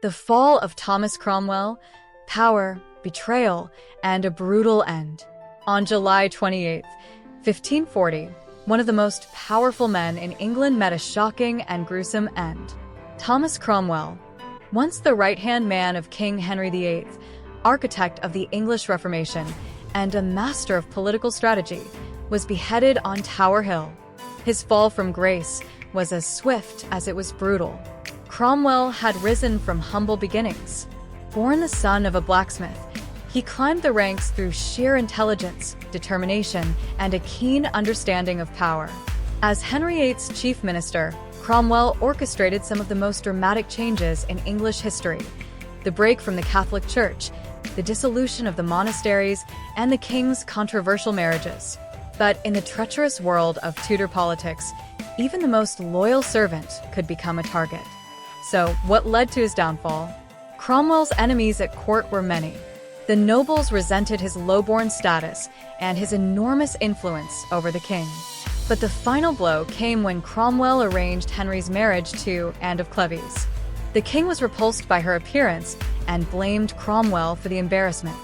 The fall of Thomas Cromwell, power, betrayal, and a brutal end. On July 28, 1540, one of the most powerful men in England met a shocking and gruesome end. Thomas Cromwell, once the right-hand man of King Henry VIII, architect of the English Reformation, and a master of political strategy, was beheaded on Tower Hill. His fall from grace was as swift as it was brutal. Cromwell had risen from humble beginnings. Born the son of a blacksmith, he climbed the ranks through sheer intelligence, determination, and a keen understanding of power. As Henry VIII's chief minister, Cromwell orchestrated some of the most dramatic changes in English history: the break from the Catholic Church, the dissolution of the monasteries, and the king's controversial marriages. But in the treacherous world of Tudor politics, even the most loyal servant could become a target. So, what led to his downfall? Cromwell's enemies at court were many. The nobles resented his lowborn status and his enormous influence over the king. But the final blow came when Cromwell arranged Henry's marriage to Anne of Cleves. The king was repulsed by her appearance and blamed Cromwell for the embarrassment.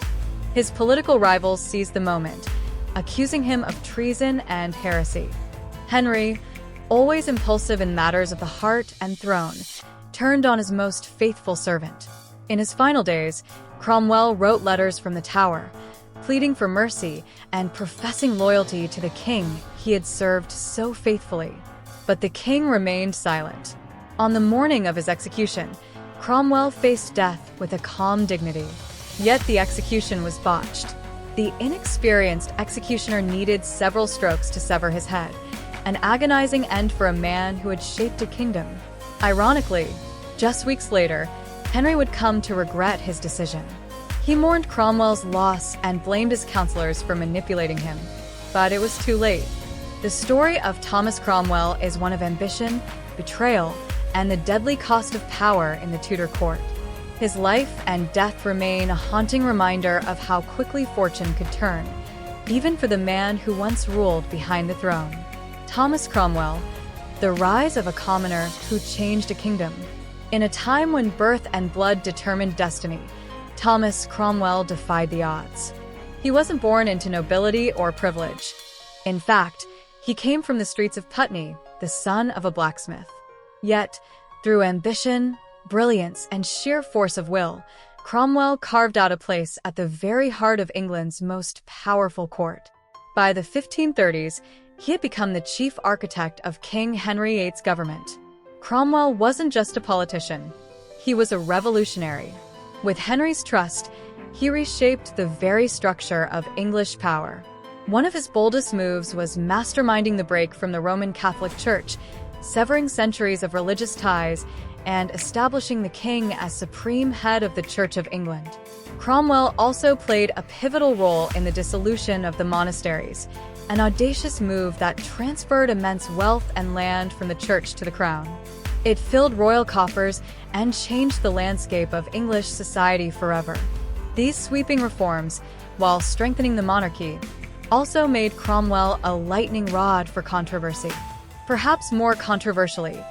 His political rivals seized the moment, accusing him of treason and heresy. Henry, always impulsive in matters of the heart and throne, turned on his most faithful servant. In his final days, Cromwell wrote letters from the Tower, pleading for mercy and professing loyalty to the king he had served so faithfully. But the king remained silent. On the morning of his execution, Cromwell faced death with a calm dignity. Yet the execution was botched. The inexperienced executioner needed several strokes to sever his head, an agonizing end for a man who had shaped a kingdom. Ironically, just weeks later, Henry would come to regret his decision. He mourned Cromwell's loss and blamed his counselors for manipulating him. But it was too late. The story of Thomas Cromwell is one of ambition, betrayal, and the deadly cost of power in the Tudor court. His life and death remain a haunting reminder of how quickly fortune could turn, even for the man who once ruled behind the throne. Thomas Cromwell, the rise of a commoner who changed a kingdom. In a time when birth and blood determined destiny, Thomas Cromwell defied the odds. He wasn't born into nobility or privilege. In fact, he came from the streets of Putney, the son of a blacksmith. Yet, through ambition, brilliance, and sheer force of will, Cromwell carved out a place at the very heart of England's most powerful court. By the 1530s, he had become the chief architect of King Henry VIII's government. Cromwell wasn't just a politician, he was a revolutionary. With Henry's trust, he reshaped the very structure of English power. One of his boldest moves was masterminding the break from the Roman Catholic Church, severing centuries of religious ties and establishing the king as supreme head of the Church of England. Cromwell also played a pivotal role in the dissolution of the monasteries, an audacious move that transferred immense wealth and land from the church to the crown. It filled royal coffers and changed the landscape of English society forever. These sweeping reforms, while strengthening the monarchy, also made Cromwell a lightning rod for controversy. Perhaps more controversially,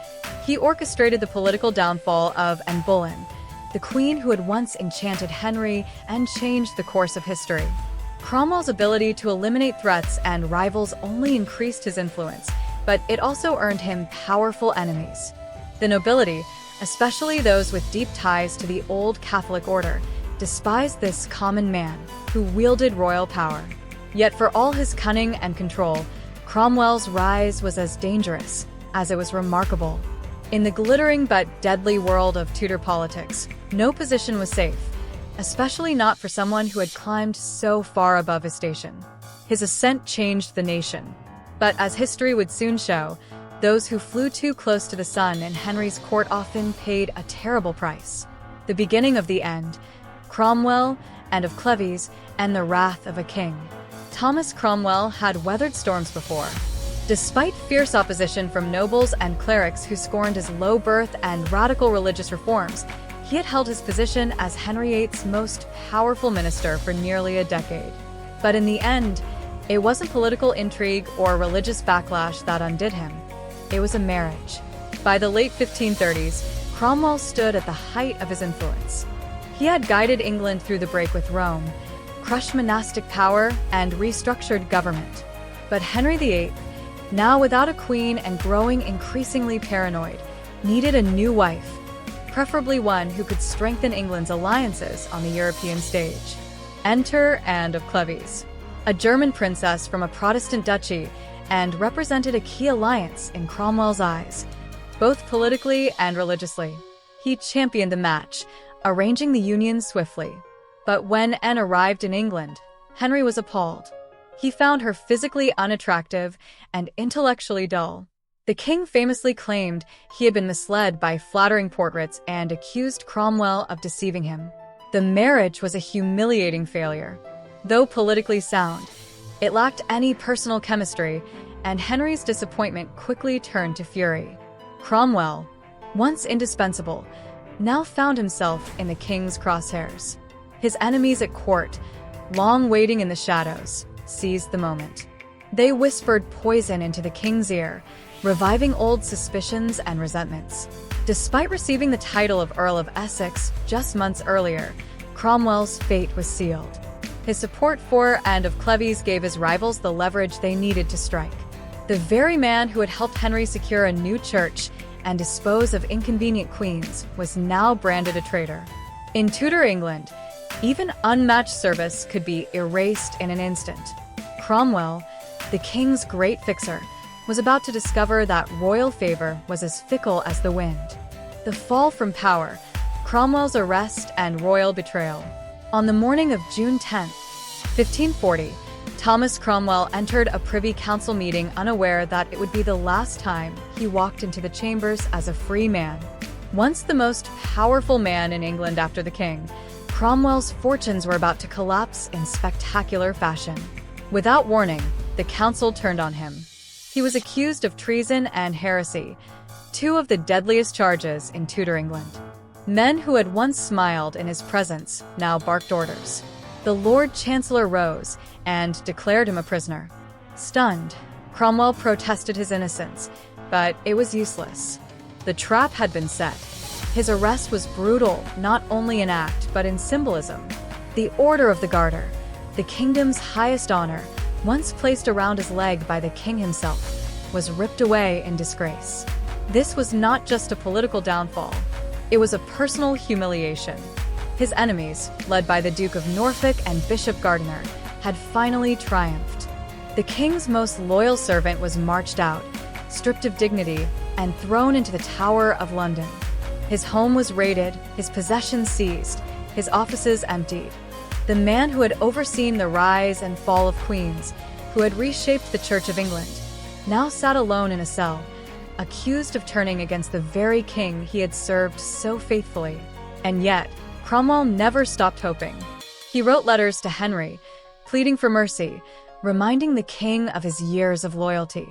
he orchestrated the political downfall of Anne Boleyn, the queen who had once enchanted Henry and changed the course of history. Cromwell's ability to eliminate threats and rivals only increased his influence, but it also earned him powerful enemies. The nobility, especially those with deep ties to the old Catholic order, despised this common man who wielded royal power. Yet for all his cunning and control, Cromwell's rise was as dangerous as it was remarkable. In the glittering but deadly world of Tudor politics, no position was safe, especially not for someone who had climbed so far above his station. His ascent changed the nation. But as history would soon show, those who flew too close to the sun in Henry's court often paid a terrible price. The beginning of the end, Cromwell, Anne of Cleves, and the wrath of a king. Thomas Cromwell had weathered storms before. Despite fierce opposition from nobles and clerics who scorned his low birth and radical religious reforms, he had held his position as Henry VIII's most powerful minister for nearly a decade. But in the end, it wasn't political intrigue or religious backlash that undid him. It was a marriage. By the late 1530s, Cromwell stood at the height of his influence. He had guided England through the break with Rome, crushed monastic power, and restructured government. But Henry VIII, now without a queen and growing increasingly paranoid, needed a new wife, preferably one who could strengthen England's alliances on the European stage. Enter Anne of Cleves, a German princess from a Protestant duchy, and represented a key alliance in Cromwell's eyes, both politically and religiously. He championed the match, arranging the union swiftly. But when Anne arrived in England, Henry was appalled. He found her physically unattractive and intellectually dull. The king famously claimed he had been misled by flattering portraits and accused Cromwell of deceiving him. The marriage was a humiliating failure. Though politically sound, it lacked any personal chemistry, and Henry's disappointment quickly turned to fury. Cromwell, once indispensable, now found himself in the king's crosshairs. His enemies at court, long waiting in the shadows, seized the moment. They whispered poison into the king's ear, reviving old suspicions and resentments. Despite receiving the title of Earl of Essex just months earlier, Cromwell's fate was sealed. His support for Anne of Cleves gave his rivals the leverage they needed to strike. The very man who had helped Henry secure a new church and dispose of inconvenient queens was now branded a traitor. In Tudor England, even unmatched service could be erased in an instant. Cromwell, the king's great fixer, was about to discover that royal favor was as fickle as the wind. The fall from power, Cromwell's arrest, and royal betrayal. On the morning of June 10, 1540, Thomas Cromwell entered a Privy Council meeting unaware that it would be the last time he walked into the chambers as a free man. Once the most powerful man in England after the king, Cromwell's fortunes were about to collapse in spectacular fashion. Without warning, the council turned on him. He was accused of treason and heresy, two of the deadliest charges in Tudor England. Men who had once smiled in his presence now barked orders. The Lord Chancellor rose and declared him a prisoner. Stunned, Cromwell protested his innocence, but it was useless. The trap had been set. His arrest was brutal, not only in act, but in symbolism. The Order of the Garter, the kingdom's highest honor, once placed around his leg by the king himself, was ripped away in disgrace. This was not just a political downfall. It was a personal humiliation. His enemies, led by the Duke of Norfolk and Bishop Gardiner, had finally triumphed. The king's most loyal servant was marched out, stripped of dignity, and thrown into the Tower of London. His home was raided, his possessions seized, his offices emptied. The man who had overseen the rise and fall of queens, who had reshaped the Church of England, now sat alone in a cell, accused of turning against the very king he had served so faithfully. And yet, Cromwell never stopped hoping. He wrote letters to Henry, pleading for mercy, reminding the king of his years of loyalty.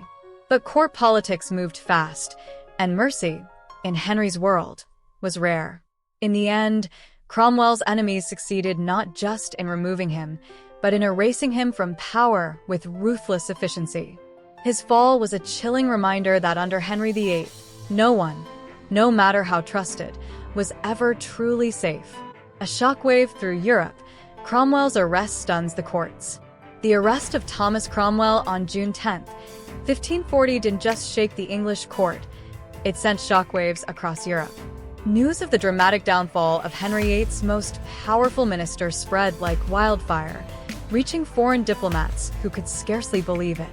But court politics moved fast, and mercy, in Henry's world, was rare. In the end, Cromwell's enemies succeeded not just in removing him, but in erasing him from power with ruthless efficiency. His fall was a chilling reminder that under Henry VIII, no one, no matter how trusted, was ever truly safe. A shockwave through Europe, Cromwell's arrest stuns the courts. The arrest of Thomas Cromwell on June 10, 1540 didn't just shake the English court, it sent shockwaves across Europe. News of the dramatic downfall of Henry VIII's most powerful minister spread like wildfire, reaching foreign diplomats who could scarcely believe it.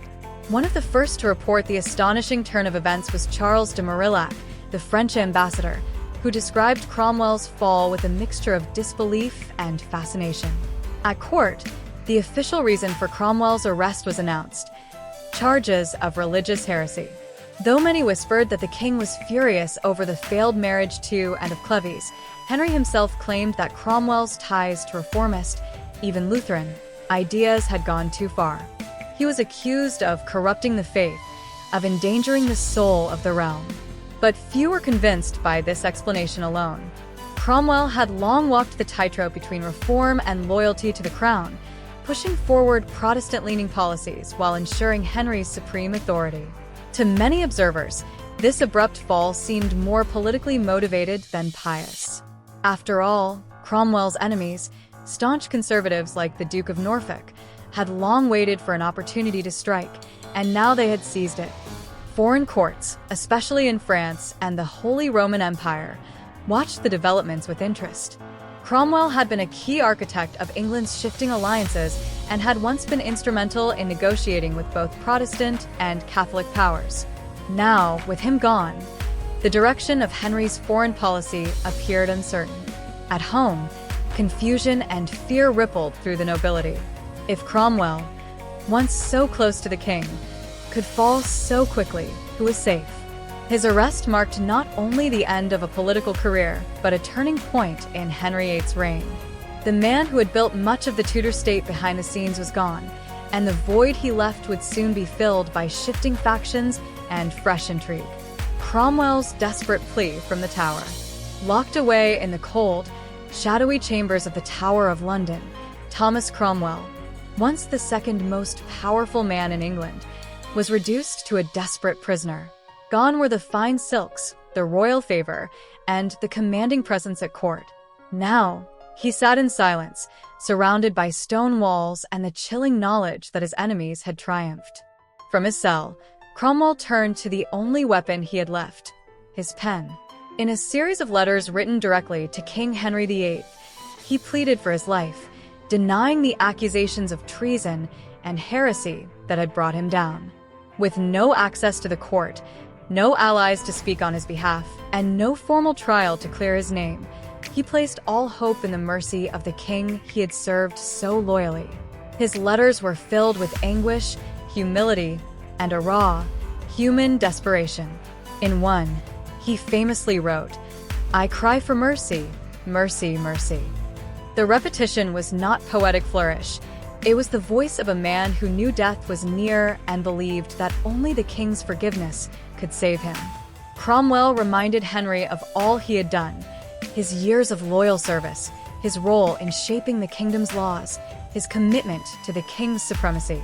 One of the first to report the astonishing turn of events was Charles de Marillac, the French ambassador, who described Cromwell's fall with a mixture of disbelief and fascination. At court, the official reason for Cromwell's arrest was announced: charges of religious heresy. Though many whispered that the king was furious over the failed marriage to Anne of Cleves, Henry himself claimed that Cromwell's ties to reformist, even Lutheran, ideas had gone too far. He was accused of corrupting the faith, of endangering the soul of the realm. But few were convinced by this explanation alone. Cromwell had long walked the tightrope between reform and loyalty to the crown, pushing forward Protestant-leaning policies while ensuring Henry's supreme authority. To many observers, This abrupt fall seemed more politically motivated than pious. After all, Cromwell's enemies, staunch conservatives like the Duke of Norfolk, had long waited for an opportunity to strike, and now they had seized it. Foreign courts, especially in France and the Holy Roman Empire, watched the developments with interest. Cromwell had been a key architect of England's shifting alliances and had once been instrumental in negotiating with both Protestant and Catholic powers. Now, with him gone, the direction of Henry's foreign policy appeared uncertain. At home, confusion and fear rippled through the nobility. If Cromwell, once so close to the king, could fall so quickly, who was safe? His arrest marked not only the end of a political career, but a turning point in Henry VIII's reign. The man who had built much of the Tudor state behind the scenes was gone, and the void he left would soon be filled by shifting factions and fresh intrigue. Cromwell's desperate plea from the Tower. Locked away in the cold, shadowy chambers of the Tower of London, Thomas Cromwell, once the second most powerful man in England, was reduced to a desperate prisoner. Gone were the fine silks, the royal favor, and the commanding presence at court. Now, he sat in silence, surrounded by stone walls and the chilling knowledge that his enemies had triumphed. From his cell, Cromwell turned to the only weapon he had left, his pen. In a series of letters written directly to King Henry VIII, he pleaded for his life, denying the accusations of treason and heresy that had brought him down. With no access to the court, no allies to speak on his behalf, and no formal trial to clear his name, he placed all hope in the mercy of the king he had served so loyally. His letters were filled with anguish, humility, and a raw, human desperation. In one, he famously wrote, "I cry for mercy, mercy, mercy." The repetition was not poetic flourish. It was the voice of a man who knew death was near and believed that only the king's forgiveness could save him. Cromwell reminded Henry of all he had done, his years of loyal service, his role in shaping the kingdom's laws, his commitment to the king's supremacy.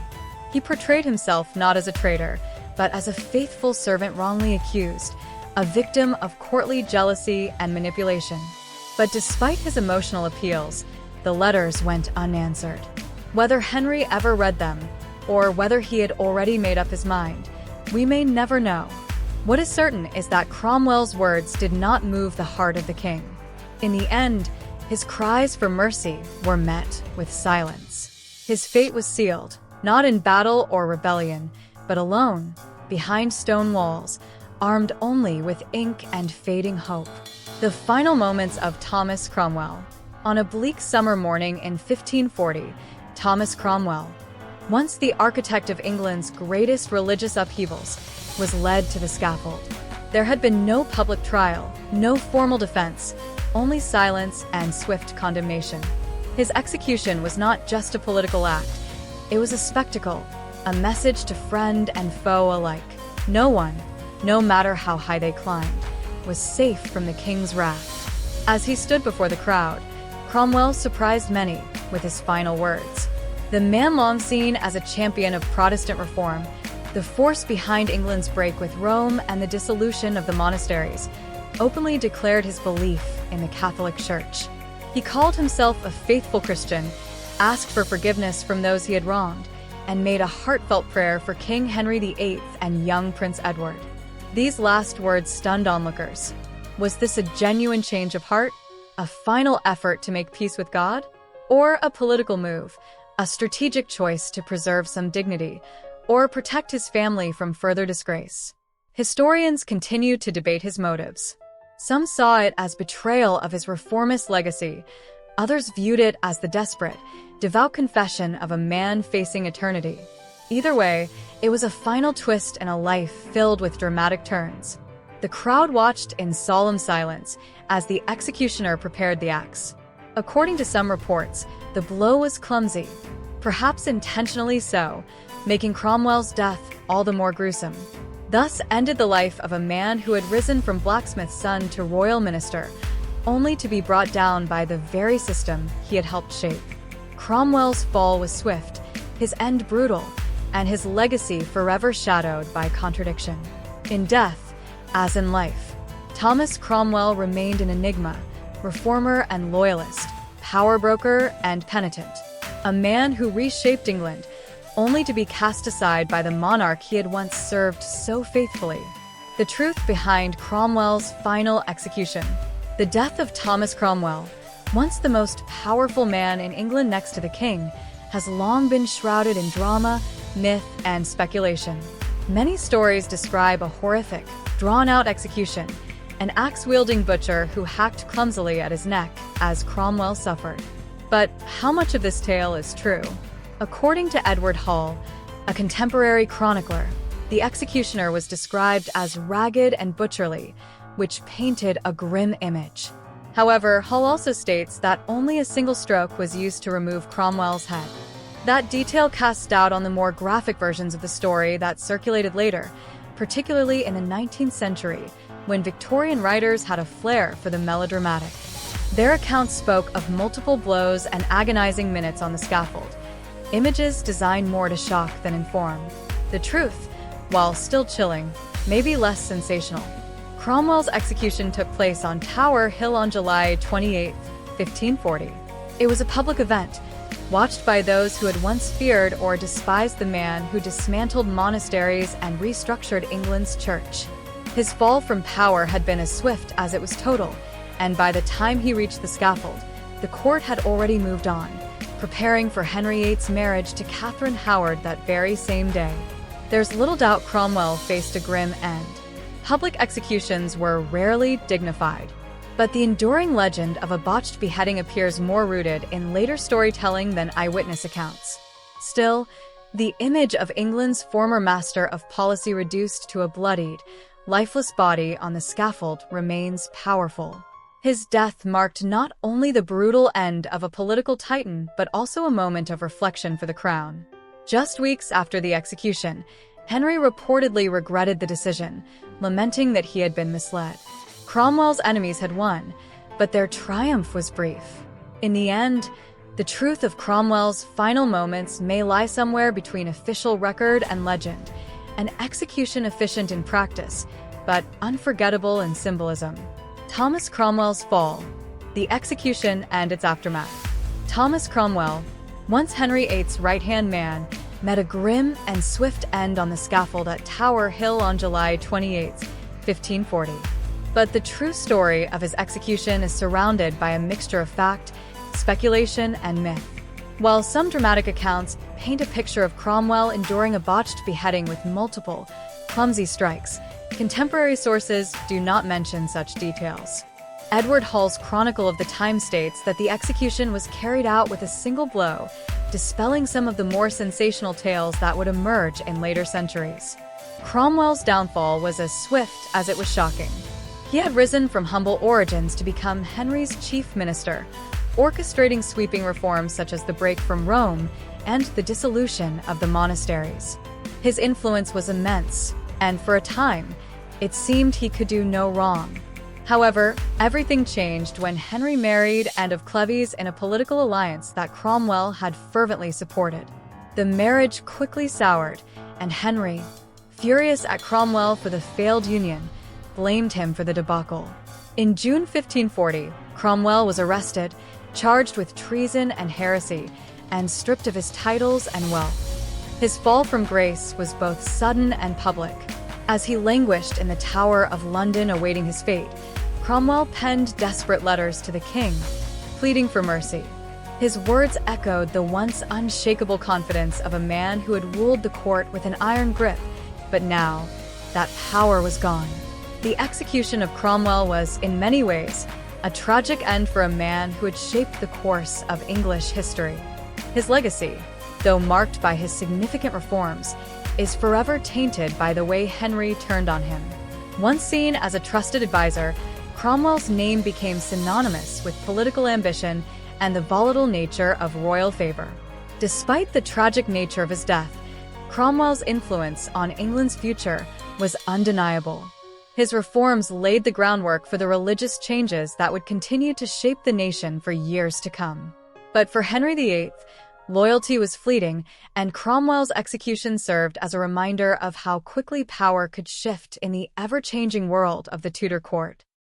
He portrayed himself not as a traitor, but as a faithful servant wrongly accused, a victim of courtly jealousy and manipulation. But despite his emotional appeals, the letters went unanswered. Whether Henry ever read them, or whether he had already made up his mind, we may never know. What is certain is that Cromwell's words did not move the heart of the king. In the end, his cries for mercy were met with silence. His fate was sealed, not in battle or rebellion, but alone, behind stone walls, armed only with ink and fading hope. The final moments of Thomas Cromwell. On a bleak summer morning in 1540, Thomas Cromwell, once the architect of England's greatest religious upheavals, was led to the scaffold. There had been no public trial, no formal defense, only silence and swift condemnation. His execution was not just a political act, it was a spectacle, a message to friend and foe alike. No one, no matter how high they climbed, was safe from the king's wrath. As he stood before the crowd, Cromwell surprised many with his final words. The man long seen as a champion of Protestant reform, the force behind England's break with Rome and the dissolution of the monasteries, openly declared his belief in the Catholic Church. He called himself a faithful Christian, asked for forgiveness from those he had wronged, and made a heartfelt prayer for King Henry VIII and young Prince Edward. These last words stunned onlookers. Was this a genuine change of heart, a final effort to make peace with God, or a political move, a strategic choice to preserve some dignity, or protect his family from further disgrace? Historians continue to debate his motives. Some saw it as betrayal of his reformist legacy. Others viewed it as the desperate, devout confession of a man facing eternity. Either way, it was a final twist in a life filled with dramatic turns. The crowd watched in solemn silence as the executioner prepared the axe. According to some reports, the blow was clumsy, perhaps intentionally so, making Cromwell's death all the more gruesome. Thus ended the life of a man who had risen from blacksmith's son to royal minister, only to be brought down by the very system he had helped shape. Cromwell's fall was swift, his end brutal, and his legacy forever shadowed by contradiction. In death, As in life, Thomas Cromwell remained an enigma, reformer and loyalist, power broker and penitent, a man who reshaped England, only to be cast aside by the monarch he had once served so faithfully. The truth behind Cromwell's final execution. The death of Thomas Cromwell, once the most powerful man in England next to the king, has long been shrouded in drama, myth, and speculation. Many stories describe a horrific, drawn-out execution, an axe-wielding butcher who hacked clumsily at his neck as Cromwell suffered. But how much of this tale is true? According to Edward Hall, a contemporary chronicler, the executioner was described as ragged and butcherly, which painted a grim image. However, Hall also states that only a single stroke was used to remove Cromwell's head. That detail casts doubt on the more graphic versions of the story that circulated later, particularly in the 19th century, when Victorian writers had a flair for the melodramatic. Their accounts spoke of multiple blows and agonizing minutes on the scaffold, images designed more to shock than inform. The truth, while still chilling, may be less sensational. Cromwell's execution took place on Tower Hill on July 28, 1540. It was a public event, watched by those who had once feared or despised the man who dismantled monasteries and restructured England's church. His fall from power had been as swift as it was total, and by the time he reached the scaffold, the court had already moved on, preparing for Henry VIII's marriage to Catherine Howard that very same day. There's little doubt Cromwell faced a grim end. Public executions were rarely dignified, but the enduring legend of a botched beheading appears more rooted in later storytelling than eyewitness accounts. Still, the image of England's former master of policy reduced to a bloodied, lifeless body on the scaffold remains powerful. His death marked not only the brutal end of a political titan, but also a moment of reflection for the crown. Just weeks after the execution, Henry reportedly regretted the decision, lamenting that he had been misled. Cromwell's enemies had won, but their triumph was brief. In the end, the truth of Cromwell's final moments may lie somewhere between official record and legend, an execution efficient in practice, but unforgettable in symbolism. Thomas Cromwell's fall, the execution and its aftermath. Thomas Cromwell, once Henry VIII's right-hand man, met a grim and swift end on the scaffold at Tower Hill on July 28, 1540. But the true story of his execution is surrounded by a mixture of fact, speculation, and myth. While some dramatic accounts paint a picture of Cromwell enduring a botched beheading with multiple, clumsy strikes, contemporary sources do not mention such details. Edward Hall's Chronicle of the Time states that the execution was carried out with a single blow, dispelling some of the more sensational tales that would emerge in later centuries. Cromwell's downfall was as swift as it was shocking. He had risen from humble origins to become Henry's chief minister, orchestrating sweeping reforms such as the break from Rome and the dissolution of the monasteries. His influence was immense, and for a time, it seemed he could do no wrong. However, everything changed when Henry married Anne of Cleves in a political alliance that Cromwell had fervently supported. The marriage quickly soured, and Henry, furious at Cromwell for the failed union, blamed him for the debacle. In June 1540, Cromwell was arrested, charged with treason and heresy, and stripped of his titles and wealth. His fall from grace was both sudden and public. As he languished in the Tower of London awaiting his fate, Cromwell penned desperate letters to the king, pleading for mercy. His words echoed the once unshakable confidence of a man who had ruled the court with an iron grip, but now, that power was gone. The execution of Cromwell was, in many ways, a tragic end for a man who had shaped the course of English history. His legacy, though marked by his significant reforms, is forever tainted by the way Henry turned on him. Once seen as a trusted advisor, Cromwell's name became synonymous with political ambition and the volatile nature of royal favor. Despite the tragic nature of his death, Cromwell's influence on England's future was undeniable. His reforms laid the groundwork for the religious changes that would continue to shape the nation for years to come. But for Henry VIII, Loyalty was fleeting, and Cromwell's execution served as a reminder of how quickly power could shift in the ever-changing world of the Tudor court.